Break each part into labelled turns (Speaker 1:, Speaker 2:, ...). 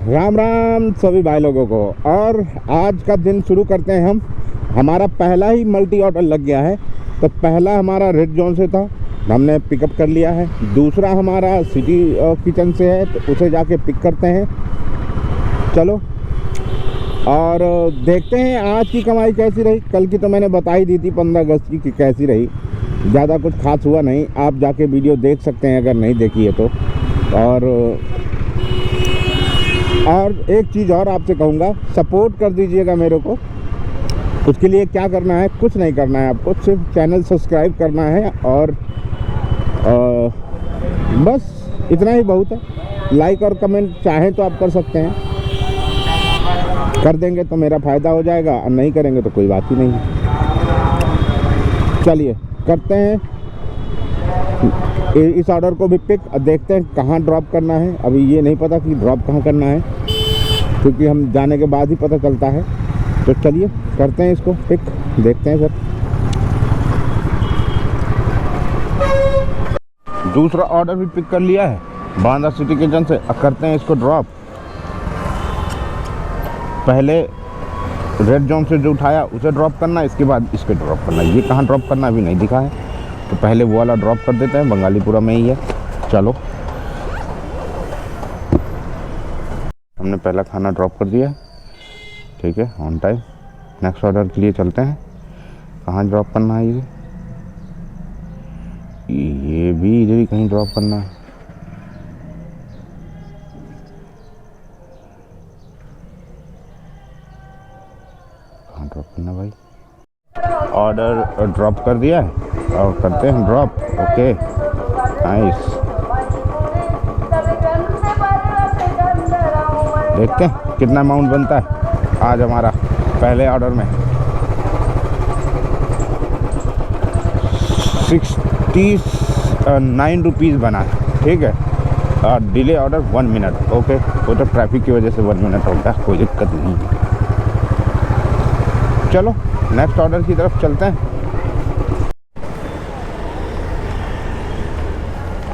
Speaker 1: राम राम सभी भाई लोगों को। और आज का दिन शुरू करते हैं हम। हमारा पहला ही मल्टी ऑर्डर लग गया है। तो पहला हमारा रेड जोन से था, हमने पिकअप कर लिया है। दूसरा हमारा सिटी किचन से है, तो उसे जाके पिक करते हैं। चलो और देखते हैं आज की कमाई कैसी रही। कल की तो मैंने बता ही दी थी 15 अगस्त की कि कैसी रही। ज़्यादा कुछ खास हुआ नहीं, आप जाके वीडियो देख सकते हैं अगर नहीं देखी है तो। और एक चीज़ और आपसे कहूँगा, सपोर्ट कर दीजिएगा मेरे को। उसके लिए क्या करना है, कुछ नहीं करना है आपको, सिर्फ चैनल सब्सक्राइब करना है और बस इतना ही बहुत है। लाइक और कमेंट चाहें तो आप कर सकते हैं, कर देंगे तो मेरा फ़ायदा हो जाएगा, और नहीं करेंगे तो कोई बात ही नहीं। चलिए करते हैं इस ऑर्डर को भी पिक, और देखते हैं कहाँ ड्रॉप करना है। अभी ये नहीं पता कि ड्रॉप कहाँ करना है, क्योंकि हम जाने के बाद ही पता चलता है। तो चलिए करते हैं इसको पिक, देखते हैं सर। दूसरा ऑर्डर भी पिक कर लिया है बांदा सिटी किचन से। अब करते हैं इसको ड्रॉप। पहले रेड जोन से जो उठाया उसे ड्रॉप करना, इसके बाद इसके ड्रॉप करना। ये कहाँ ड्रॉप करना अभी नहीं दिखा है, तो पहले वो वाला ड्रॉप कर देते हैं। बंगालीपुरा में ही है। चलो, हमने पहला खाना ड्रॉप कर दिया, ठीक है, ऑन टाइम। नेक्स्ट ऑर्डर के लिए चलते हैं। कहाँ ड्रॉप करना है ये भी इधर ही कहीं ड्रॉप करना है। कहाँ ड्रॉप करना भाई? ऑर्डर ड्रॉप कर दिया है और करते हैं ड्रॉप। Okay nice. देखते हैं कितना अमाउंट बनता है आज हमारा पहले ऑर्डर में। 69 रुपीज़ बना है, ठीक है। और डिले ऑर्डर 1 मिनट। ओके, वो तो ट्रैफिक की वजह से 1 मिनट होता है, कोई दिक्कत नहीं। चलो नेक्स्ट ऑर्डर की तरफ चलते हैं।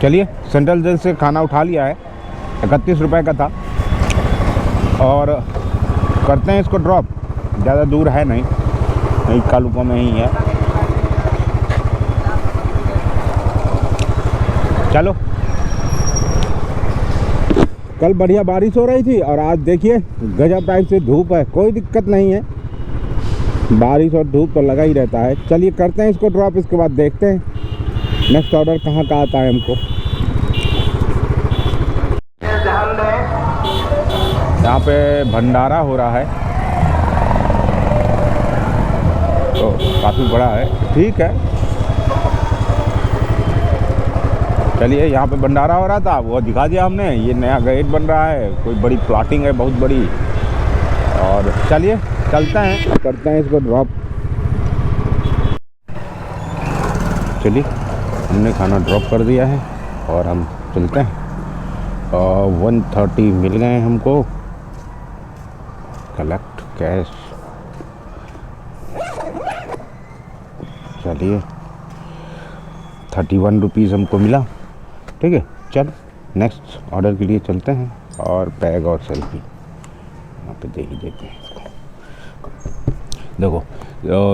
Speaker 1: चलिए, सेंट्रल जेल से खाना उठा लिया है, 31 रुपये का था। और करते हैं इसको ड्रॉप। ज़्यादा दूर है नहीं कालुका में ही है। चलो, कल बढ़िया बारिश हो रही थी और आज देखिए गजब टाइप से धूप है। कोई दिक्कत नहीं है, बारिश और धूप तो लगा ही रहता है। चलिए करते हैं इसको ड्रॉप, इसके बाद देखते हैं नेक्स्ट ऑर्डर कहाँ का आता है हमको। यहाँ पे भंडारा हो रहा है, तो काफ़ी बड़ा है, ठीक है। चलिए, यहाँ पे भंडारा हो रहा था, वो दिखा दिया हमने। ये नया गेट बन रहा है, कोई बड़ी प्लॉटिंग है बहुत बड़ी। और चलिए चलते हैं, करते हैं इसको ड्रॉप। चलिए, हमने खाना ड्रॉप कर दिया है और हम चलते हैं। 130 मिल गए हमको। Collect cash. चलिए, 31 रुपीज़ हमको मिला, ठीक है। चल नेक्स्ट ऑर्डर के लिए चलते हैं। और बैग और सेल्फी यहाँ पे दे ही देते हैं इसको। देखो,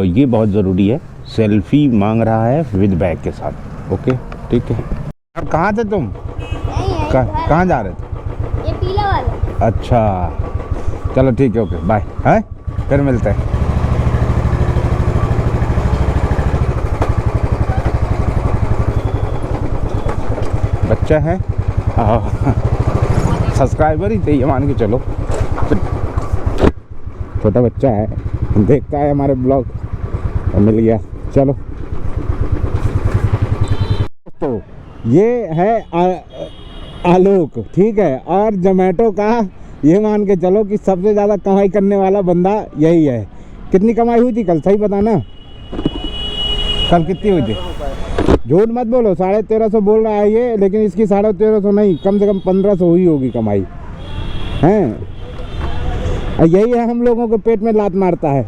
Speaker 1: ये बहुत ज़रूरी है, सेल्फी मांग रहा है विद बैग के साथ। ओके ठीक है। अब कहाँ थे तुम? कहाँ जा रहे थे?
Speaker 2: ये पीला वाला।
Speaker 1: अच्छा चलो ठीक है, ओके बाय। है फिर मिलते हैं। बच्चा है, सब्सक्राइबर ही चाहिए मान के चलो। छोटा बच्चा है, देखता है हमारे ब्लॉग, मिल गया। चलो, तो ये है आलोक, ठीक है। और जोमेटो का ये मान के चलो कि सबसे ज़्यादा कमाई करने वाला बंदा यही है। कितनी कमाई हुई थी कल, सही बताना, कल कितनी हुई थी? झूठ मत बोलो, 1350 बोल रहा है ये, लेकिन इसकी 1350 नहीं, कम से कम 1500 हुई होगी कमाई, हैं। यही है हम लोगों के पेट में लात मारता है।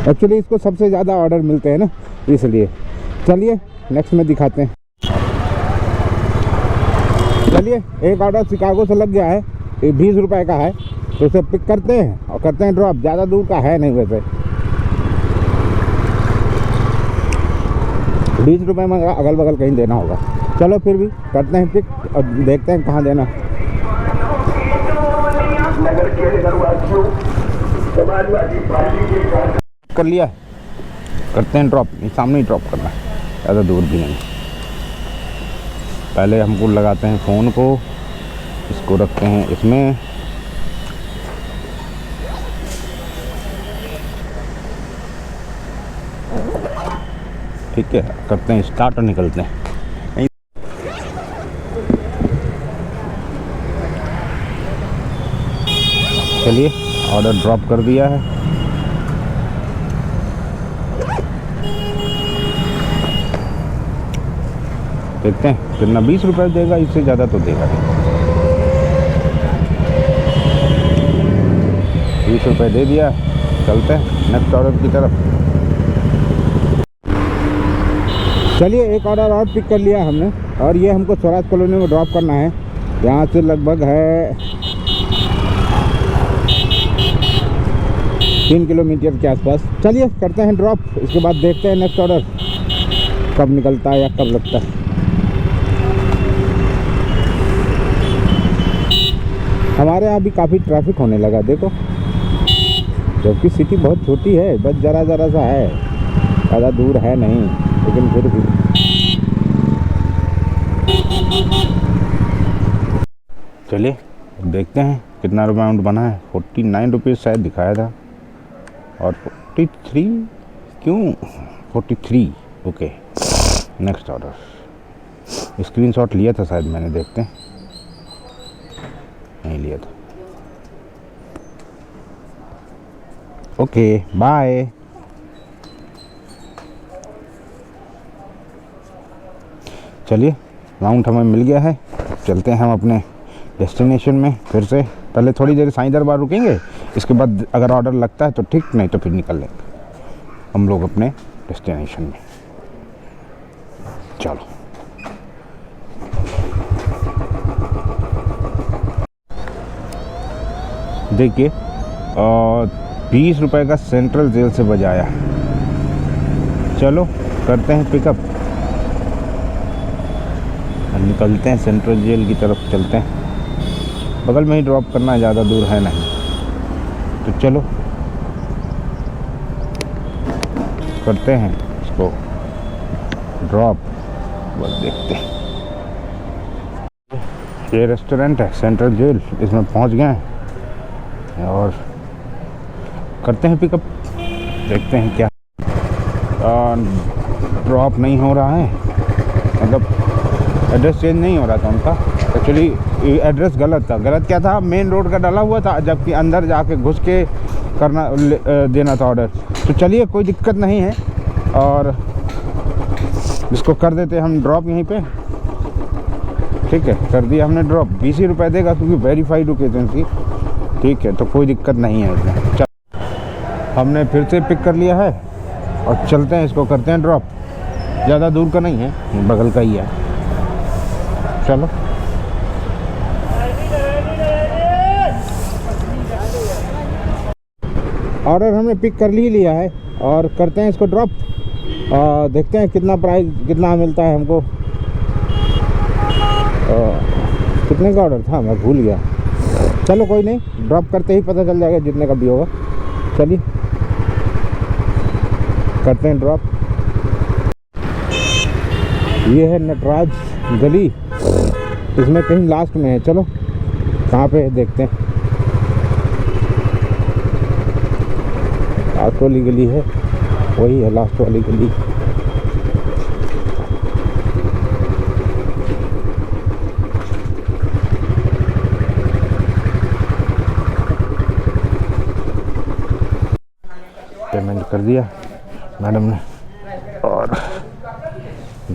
Speaker 1: एक्चुअली इसको सबसे ज़्यादा ऑर्डर मिलते हैं ना, इसलिए। चलिए नेक्स्ट में दिखाते हैं। चलिए, एक ऑर्डर शिकागो से लग गया है 20 रुपए का है, तो उसे पिक करते हैं और करते हैं ड्रॉप। ज़्यादा दूर का है नहीं वैसे, 20 रुपए में अगल बगल कहीं देना होगा। चलो फिर भी करते हैं पिक और देखते हैं कहाँ देना। कर लिया, करते हैं ड्रॉप। सामने ही ड्रॉप करना है, ज़्यादा दूर भी नहीं। पहले हमको लगाते हैं फ़ोन को, इसको रखते हैं इसमें, ठीक है। करते हैं स्टार्ट और निकलते हैं। चलिए, ऑर्डर ड्रॉप कर दिया है। देखते हैं कितना, 20 रुपए देगा, इससे ज़्यादा तो देगा नहीं। 20 रुपए दे दिया, चलते हैं नेक्स्ट ऑर्डर की तरफ। चलिए, एक ऑर्डर और पिक कर लिया हमने, और ये हमको स्वराज कॉलोनी में ड्रॉप करना है। यहाँ से लगभग है 3 किलोमीटर के आसपास। चलिए करते हैं ड्रॉप, इसके बाद देखते हैं नेक्स्ट ऑर्डर कब निकलता है या कब लगता है। हमारे यहाँ भी काफ़ी ट्रैफिक होने लगा, देखो, जबकि सिटी बहुत छोटी है, बस ज़रा सा है, ज़्यादा दूर है नहीं, लेकिन फिर भी। चलिए देखते हैं कितना अमाउंट बना है। 49 रुपीज़ शायद दिखाया था, और 43 क्यों, 43। Okay, next order. स्क्रीनशॉट लिया था शायद मैंने, देखते हैं, नहीं लिया था। Okay, bye. चलिए, अमाउंट हमें मिल गया है, चलते हैं हम अपने डेस्टिनेशन में फिर से। पहले थोड़ी देर साईं दरबार रुकेंगे, इसके बाद अगर ऑर्डर लगता है तो ठीक, नहीं तो फिर निकल लेंगे हम लोग अपने डेस्टिनेशन में। चलो, देखिए, 20 रुपए का सेंट्रल जेल से बजाया। चलो करते हैं पिकअप, निकलते हैं सेंट्रल जेल की तरफ, चलते हैं। बगल में ही ड्रॉप करना है, ज़्यादा दूर है नहीं, तो चलो करते हैं इसको ड्रॉप, बस देखते हैं। ये रेस्टोरेंट है सेंट्रल जेल, इसमें पहुंच गए हैं और करते हैं पिकअप, देखते हैं क्या। ड्रॉप नहीं हो रहा है, मतलब एड्रेस चेंज नहीं हो रहा था उनका। एक्चुअली एड्रेस गलत था। गलत क्या था, मेन रोड का डाला हुआ था, जबकि अंदर जाके घुस के करना देना था ऑर्डर। तो चलिए, कोई दिक्कत नहीं है, और इसको कर देते हम ड्रॉप यहीं पे। ठीक है, कर दिया हमने ड्रॉप। 20 ही रुपये देगा क्योंकि वेरीफाइड लोकेशन थी। ठीक है, तो कोई दिक्कत नहीं है इसमें। हमने फिर से पिक कर लिया है और चलते हैं, इसको करते हैं ड्रॉप। ज़्यादा दूर का नहीं है, बगल का ही है। चलो, ऑर्डर हमने पिक कर ही लिया है और करते हैं इसको ड्रॉप। देखते हैं कितना प्राइस, कितना मिलता है हमको। कितने का ऑर्डर था, मैं भूल गया। चलो कोई नहीं, ड्रॉप करते ही पता चल जाएगा जितने का भी होगा। चलिए करते हैं ड्रॉप। ये है नटराज गली, इसमें कहीं लास्ट में है। चलो कहाँ पे है देखते हैं। लास्ट वाली गली है, वही है लास्ट वाली गली। पेमेंट कर दिया मैडम ने, और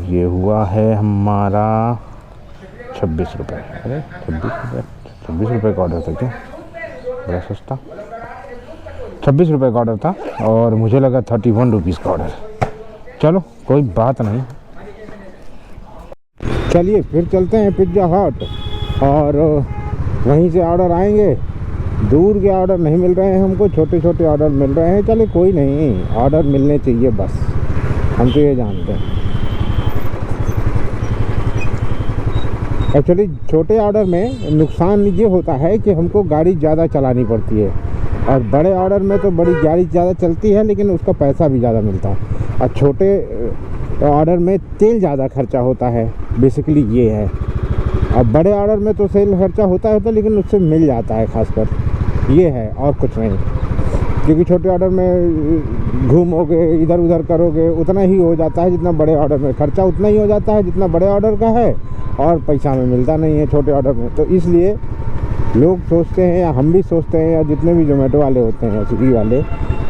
Speaker 1: ये हुआ है हमारा 26 रुपये। अरे 26 रुपये का ऑर्डर था क्या, बड़ा सस्ता। 26 रुपये का ऑर्डर था और मुझे लगा 31 रुपीज़ का ऑर्डर। चलो कोई बात नहीं। चलिए फिर चलते हैं पिज़्ज़ा हट, और वहीं से ऑर्डर आएंगे। दूर के ऑर्डर नहीं मिल रहे हैं हमको, छोटे छोटे ऑर्डर मिल रहे हैं। चले कोई नहीं, ऑर्डर मिलने चाहिए बस, हम तो ये जानते हैं। एक्चुअली छोटे ऑर्डर में नुकसान ये होता है कि हमको गाड़ी ज़्यादा चलानी पड़ती है, और बड़े ऑर्डर में तो बड़ी गाड़ी ज़्यादा चलती है लेकिन उसका पैसा भी ज़्यादा मिलता है। और छोटे ऑर्डर में तेल ज़्यादा खर्चा होता है, बेसिकली ये है। अब बड़े ऑर्डर में तो तेल खर्चा होता है लेकिन उससे मिल जाता है, खासकर ये है और कुछ नहीं। क्योंकि छोटे ऑर्डर में घूमोगे, इधर उधर करोगे, उतना ही हो जाता है जितना बड़े ऑर्डर में। खर्चा उतना ही हो जाता है जितना बड़े ऑर्डर का है, और पैसा में मिलता नहीं है छोटे ऑर्डर में। तो इसलिए लोग सोचते हैं, या हम भी सोचते हैं, या जितने भी जोमेटो वाले होते हैं या स्विगी वाले,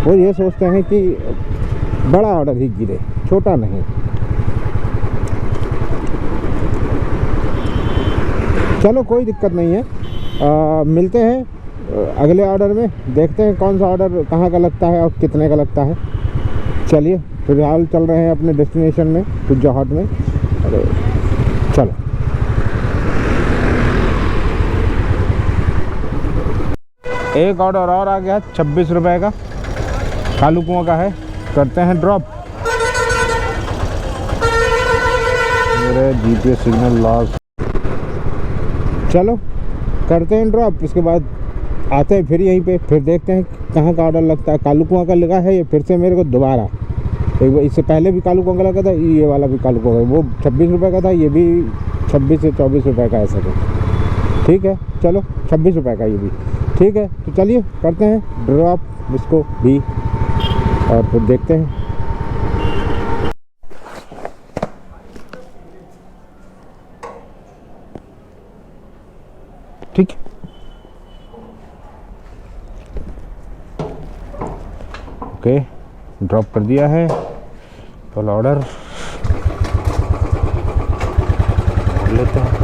Speaker 1: वो ये सोचते हैं कि बड़ा ऑर्डर ही गिरे, छोटा नहीं। चलो कोई दिक्कत नहीं है, मिलते हैं अगले ऑर्डर में। देखते हैं कौन सा ऑर्डर कहाँ का लगता है और कितने का लगता है। चलिए फिलहाल चल रहे हैं अपने डेस्टिनेशन में, पिज्जा हट में। अरे चलो, एक ऑर्डर और आ गया 26 रुपए का, कालू कुआं का है। करते हैं ड्रॉप। मेरे जीपीएस सिग्नल लॉस। चलो करते हैं ड्रॉप, इसके बाद आते हैं फिर यहीं पे, फिर देखते हैं कहाँ का ऑर्डर लगता है। कालू कुआं का लगा है ये फिर से मेरे को दोबारा। एक बार इससे पहले भी कालू कुआं का लगा था, ये वाला भी कालू कुआं का, वो 26 रुपये का था, ये भी 26 से 24 रुपये का ऐसा कुछ। ठीक है चलो, 26 रुपये का ये भी ठीक है। तो चलिए करते हैं ड्रॉप इसको भी, और फिर देखते हैं। ठीक है, ओके, ड्रॉप कर दिया है। तो ऑर्डर लेते हैं।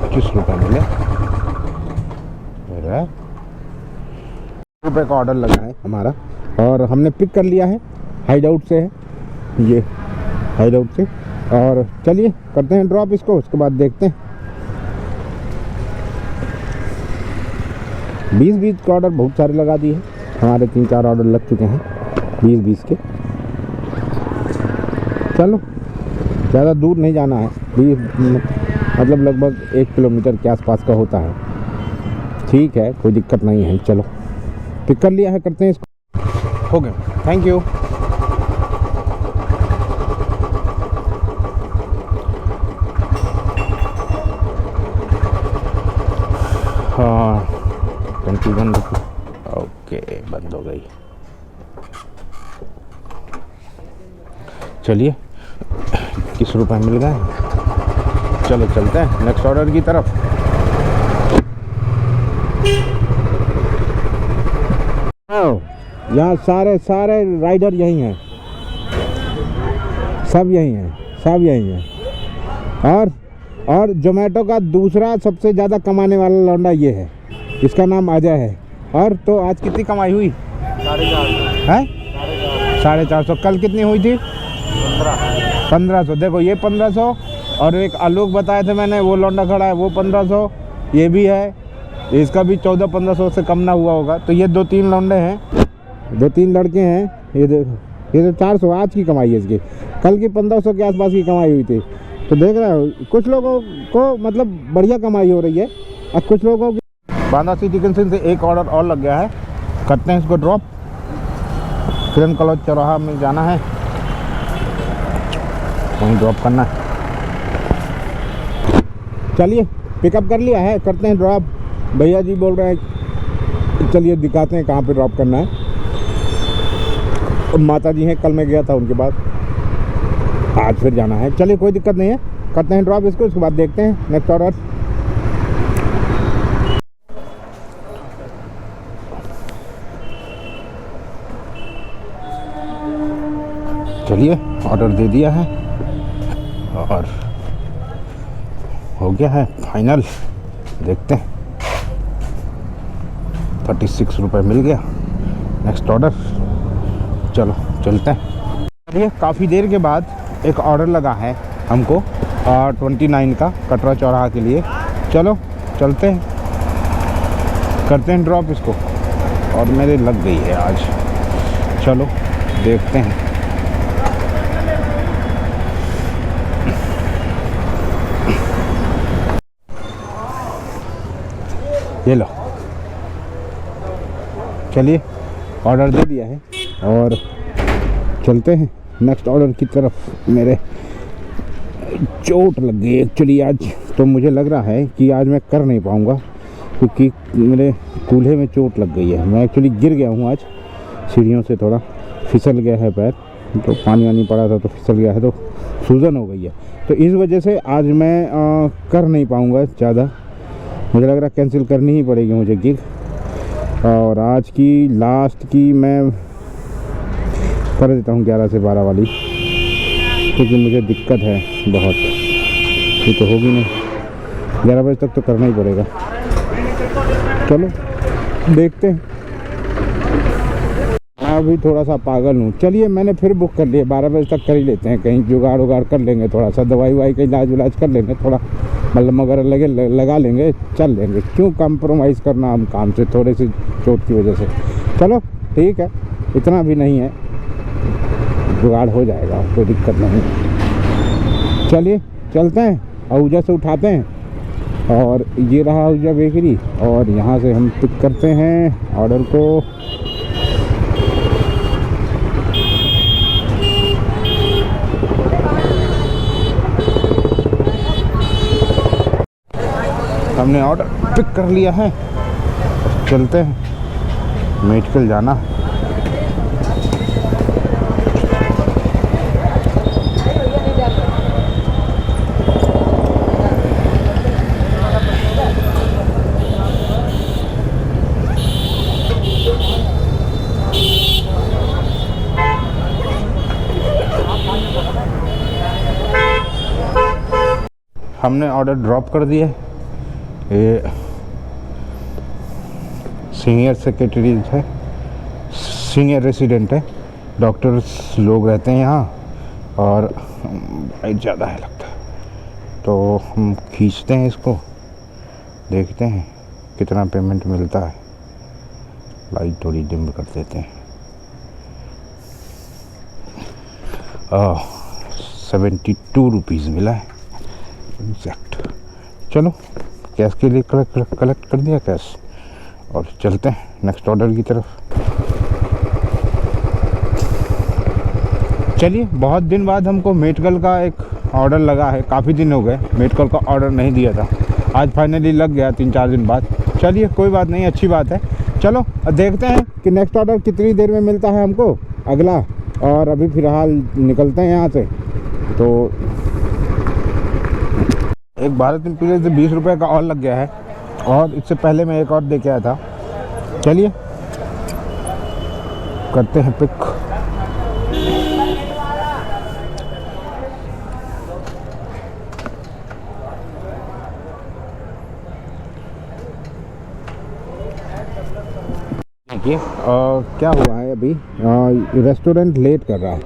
Speaker 1: 25 रुपये मिले, रुपये का ऑर्डर लगा है हमारा, और हमने पिक कर लिया है। हाइड आउट से है ये, हाइड आउट से। और चलिए करते हैं ड्रॉप इसको, उसके बाद देखते हैं। 20-20 का ऑर्डर बहुत सारे लगा दिए हैं, हमारे 3-4 ऑर्डर लग चुके हैं 20-20 के। चलो ज़्यादा दूर नहीं जाना है, 20 मतलब लगभग 1 किलोमीटर के आसपास का होता है। ठीक है, कोई दिक्कत नहीं है। चलो पिक कर लिया है, करते हैं इसको। हो गया, थैंक यू। हाँ 21 रुपये, ओके, बंद हो गई। चलिए 21 रुपये मिल गए। चलो चलते हैं नेक्स्ट ऑर्डर की तरफ। यहाँ सारे राइडर यही हैं, सब यही हैं, सब यही हैं। और जोमेटो का दूसरा सबसे ज़्यादा कमाने वाला लौंडा ये है, इसका नाम अजय है। और तो आज कितनी कमाई हुई? 450 है, 450। कल कितनी हुई थी? 1500। देखो ये 1500, और एक आलोक बताए थे मैंने, वो लौंडा खड़ा है, वो 1500, ये भी है, इसका भी 1400-1500 से कम ना हुआ होगा। तो ये 2-3 लौंडे हैं, 2-3 लड़के हैं। ये देखो, ये तो 400 आज की कमाई है इसकी, कल की 1500 के आसपास की कमाई हुई थी। तो देख रहे हो, कुछ लोगों को मतलब बढ़िया कमाई हो रही है, और कुछ लोगों की। बांदा सिटी जंक्शन से एक ऑर्डर और लग गया है, करते हैं इसको ड्रॉप। किरण कॉलेज चौराहा में जाना है, वहीं ड्रॉप करना है। चलिए पिकअप कर लिया है, करते हैं ड्रॉप। भैया जी बोल रहे हैं चलिए दिखाते हैं कहाँ पे ड्रॉप करना है। माता जी हैं, कल मैं गया था उनके पास, आज फिर जाना है। चलिए कोई दिक्कत नहीं है, करते हैं ड्रॉप इसको, उसके बाद देखते हैं नेक्स्ट ऑर्डर। चलिए ऑर्डर दे दिया है और हो गया है फाइनल। देखते हैं, 36 रुपये मिल गया। नेक्स्ट ऑर्डर, चलो चलते हैं। चलिए काफ़ी देर के बाद एक ऑर्डर लगा है हमको, 29 का कटरा चौराहा के लिए। चलो चलते हैं, करते हैं ड्रॉप इसको। और मेरे लग गई है आज, चलो देखते हैं। ये लो, चलिए ऑर्डर दे दिया है और चलते हैं नेक्स्ट ऑर्डर की तरफ। मेरे चोट लग गई एक्चुअली आज, तो मुझे लग रहा है कि आज मैं कर नहीं पाऊँगा क्योंकि मेरे कूल्हे में चोट लग गई है। मैं एक्चुअली गिर गया हूँ आज, सीढ़ियों से थोड़ा फिसल गया है पैर, तो पानी वानी पड़ा था तो फिसल गया है, तो सूजन हो गई है। तो इस वजह से आज मैं कर नहीं पाऊँगा ज़्यादा, मुझे लग रहा है कैंसिल करनी ही पड़ेगी मुझे गिग। और आज की लास्ट की मैं कर देता हूँ 11 से 12 वाली, क्योंकि मुझे दिक्कत है बहुत, ये तो होगी नहीं, 11 बजे तक तो करना ही पड़ेगा। चलो देखते हैं। मैं अभी थोड़ा सा पागल हूँ, चलिए मैंने फिर बुक कर लिया, 12 बजे तक कर ही लेते हैं, कहीं जुगाड़ उगाड़ कर लेंगे, थोड़ा सा दवाई वाई का इलाज कर लेंगे, थोड़ा मलहम वगैरह लगा लेंगे, चल लेंगे। क्यों कॉम्प्रोमाइज़ करना हम काम से थोड़े से चोट की वजह से। चलो ठीक है, इतना भी नहीं है, जुगाड़ हो जाएगा, कोई दिक्कत नहीं। चलिए चलते हैं, आहूजा से उठाते हैं, और ये रहा आहूजा बेकरी, और यहाँ से हम पिक करते हैं ऑर्डर को। हमने ऑर्डर पिक कर लिया है, चलते हैं, मेडिकल जाना। हमने ऑर्डर ड्रॉप कर दिया। ये सीनियर सेक्रेटरी है, सीनियर रेसिडेंट है, डॉक्टर्स लोग रहते हैं यहाँ, और लाइट ज़्यादा है लगता है, तो हम खींचते हैं इसको, देखते हैं कितना पेमेंट मिलता है। लाइट थोड़ी डिम कर देते हैं। 72 रुपीज़ मिला है एग्जैक्ट। चलो कैश के लिए कलेक्ट कर दिया कैश, और चलते हैं नेक्स्ट ऑर्डर की तरफ। चलिए, बहुत दिन बाद हमको मेडिकल का एक ऑर्डर लगा है, काफ़ी दिन हो गए मेडिकल का ऑर्डर नहीं दिया था, आज फाइनली लग गया 3-4 दिन बाद। चलिए कोई बात नहीं, अच्छी बात है। चलो देखते हैं कि नेक्स्ट ऑर्डर कितनी देर में मिलता है हमको अगला, और अभी फ़िलहाल निकलते हैं यहाँ से। तो एक भारत एम्पीरियल से 20 रुपये का और लग गया है, और इससे पहले मैं एक और दे के आया था। चलिए करते हैं पिक। देखिए क्या हुआ है, अभी रेस्टोरेंट लेट कर रहा है,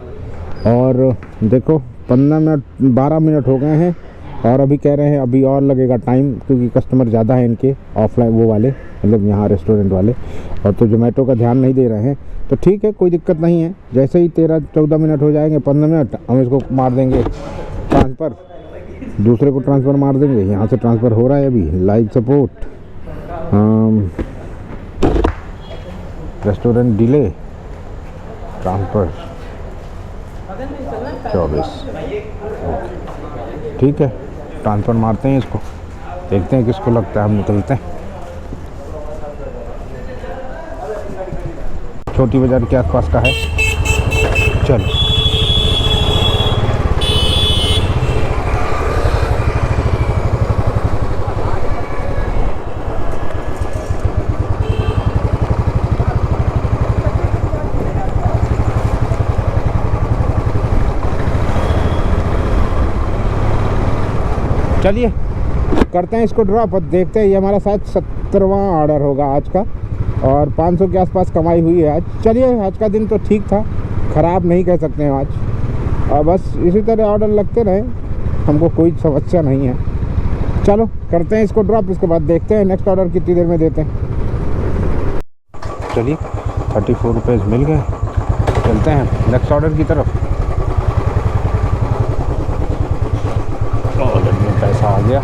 Speaker 1: और देखो 12 मिनट हो गए हैं, और अभी कह रहे हैं अभी और लगेगा टाइम, क्योंकि कस्टमर ज़्यादा है इनके, ऑफलाइन वो वाले, मतलब यहाँ रेस्टोरेंट वाले, और तो जोमेटो का ध्यान नहीं दे रहे हैं। तो ठीक है, कोई दिक्कत नहीं है, जैसे ही 13-14 मिनट हो जाएंगे, 15 मिनट, हम इसको मार देंगे ट्रांसफ़र, दूसरे को ट्रांसफ़र मार देंगे। यहाँ से ट्रांसफ़र हो रहा है अभी, live support, restaurant delay, transfer 24। ठीक है, ट्रांसफ़र मारते हैं इसको, देखते हैं किसको लगता है, हम निकलते हैं। छोटी बाज़ार के आसपास का है, चलो। चलिए करते हैं इसको ड्रॉप, और देखते हैं। ये हमारा शायद 17वां ऑर्डर होगा आज का, और 500 के आसपास कमाई हुई है आज। चलिए, आज का दिन तो ठीक था, ख़राब नहीं कह सकते हैं आज, और बस इसी तरह ऑर्डर लगते रहे हमको कोई समस्या नहीं है। चलो करते हैं इसको ड्रॉप, इसके बाद देखते हैं नेक्स्ट ऑर्डर कितनी देर में देते हैं। चलिए 34 रुपीज़ मिल गए, चलते हैं नेक्स्ट ऑर्डर की तरफ। वॉलेट में पैसा आ गया।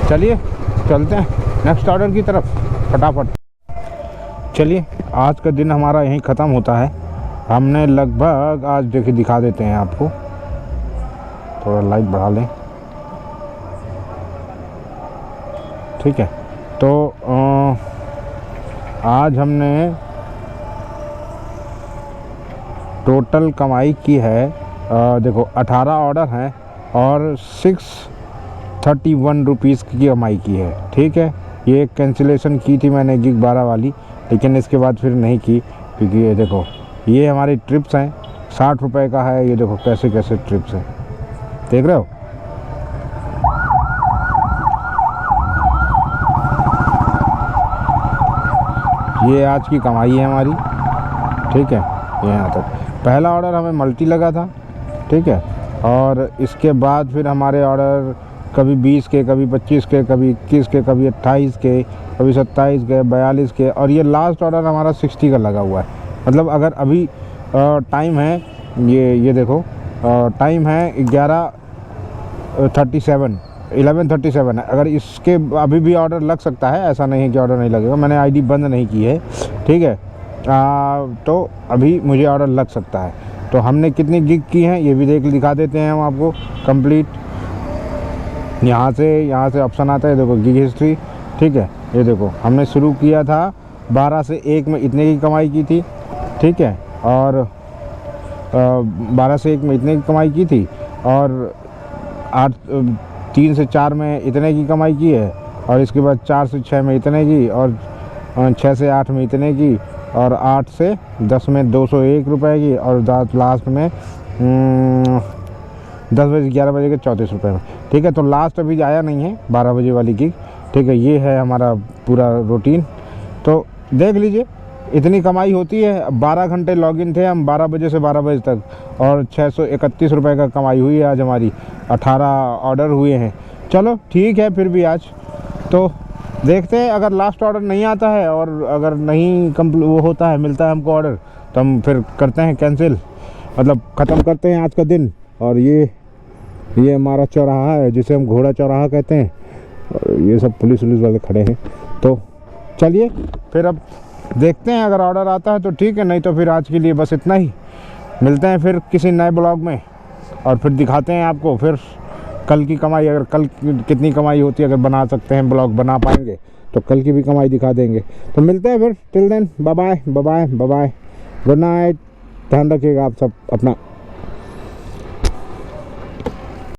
Speaker 1: चलिए चलते हैं नेक्स्ट ऑर्डर की तरफ फटाफट। चलिए आज का दिन हमारा यहीं ख़त्म होता है। हमने लगभग आज देखिए दिखा देते हैं आपको, थोड़ा लाइट बढ़ा लें, ठीक है। तो आज हमने टोटल कमाई की है, देखो 18 ऑर्डर हैं और 631 रुपीज़ की कमाई की है, ठीक है। ये कैंसिलेशन की थी मैंने गिग 12 वाली, लेकिन इसके बाद फिर नहीं की, क्योंकि ये देखो ये हमारी ट्रिप्स हैं, 60 रुपए का है। ये देखो कैसे कैसे ट्रिप्स हैं, देख रहे हो। ये आज की कमाई है हमारी, ठीक है। यहाँ तक पहला ऑर्डर हमें मल्टी लगा था, ठीक है। और इसके बाद फिर हमारे ऑर्डर कभी 20 के, कभी 25 के, कभी 21 के, कभी 28 के, कभी 27 के, 42 के, और ये लास्ट ऑर्डर हमारा 60 का लगा हुआ है। मतलब अगर अभी टाइम है, ये देखो टाइम है 11:37 है। अगर इसके अभी भी ऑर्डर लग सकता है, ऐसा नहीं है कि ऑर्डर नहीं लगेगा। मैंने आईडी बंद नहीं की है, ठीक है। तो अभी मुझे ऑर्डर लग सकता है। तो हमने कितनी गिग की हैं ये भी दिखा देते हैं हम आपको कंप्लीट। यहाँ से ऑप्शन आता है, देखो गिग हिस्ट्री, ठीक है। ये देखो हमने शुरू किया था 12 से 1 में इतने की कमाई की थी, ठीक है। और 12 से 1 में इतने की कमाई की थी, और 3 से 4 में इतने की कमाई की है, और इसके बाद 4 से 6 में इतने की, और 6 से 8 में इतने की, और 8 से 10 में 201 रुपये की, और लास्ट में 10 बजे 11 बजे के 34 रुपये में, ठीक है। तो लास्ट अभी आया नहीं है 12 बजे वाली गिग, ठीक है। ये है हमारा पूरा रूटीन। तो देख लीजिए इतनी कमाई होती है। 12 घंटे लॉगिन थे हम, 12 बजे से 12 बजे तक, और 631 रुपये का कमाई हुई है आज हमारी। 18 ऑर्डर हुए हैं। चलो ठीक है, फिर भी आज तो देखते हैं। अगर लास्ट ऑर्डर नहीं आता है और अगर नहीं वो होता है, मिलता है हमको ऑर्डर, तो हम फिर करते हैं कैंसिल, मतलब ख़त्म करते हैं आज का दिन। और ये हमारा चौराहा है जिसे हम घोड़ा चौराहा कहते हैं, और ये सब पुलिस वाले खड़े हैं। तो चलिए फिर अब देखते हैं, अगर ऑर्डर आता है तो ठीक है, नहीं तो फिर आज के लिए बस इतना ही। मिलते हैं फिर किसी नए ब्लॉग में, और फिर दिखाते हैं आपको फिर कल की कमाई। अगर कल कितनी कमाई होती है, अगर बना सकते हैं ब्लॉग, बना पाएंगे तो कल की भी कमाई दिखा देंगे। तो मिलते हैं फिर, till then bye bye bye bye, good night, ध्यान रखिएगा आप सब अपना।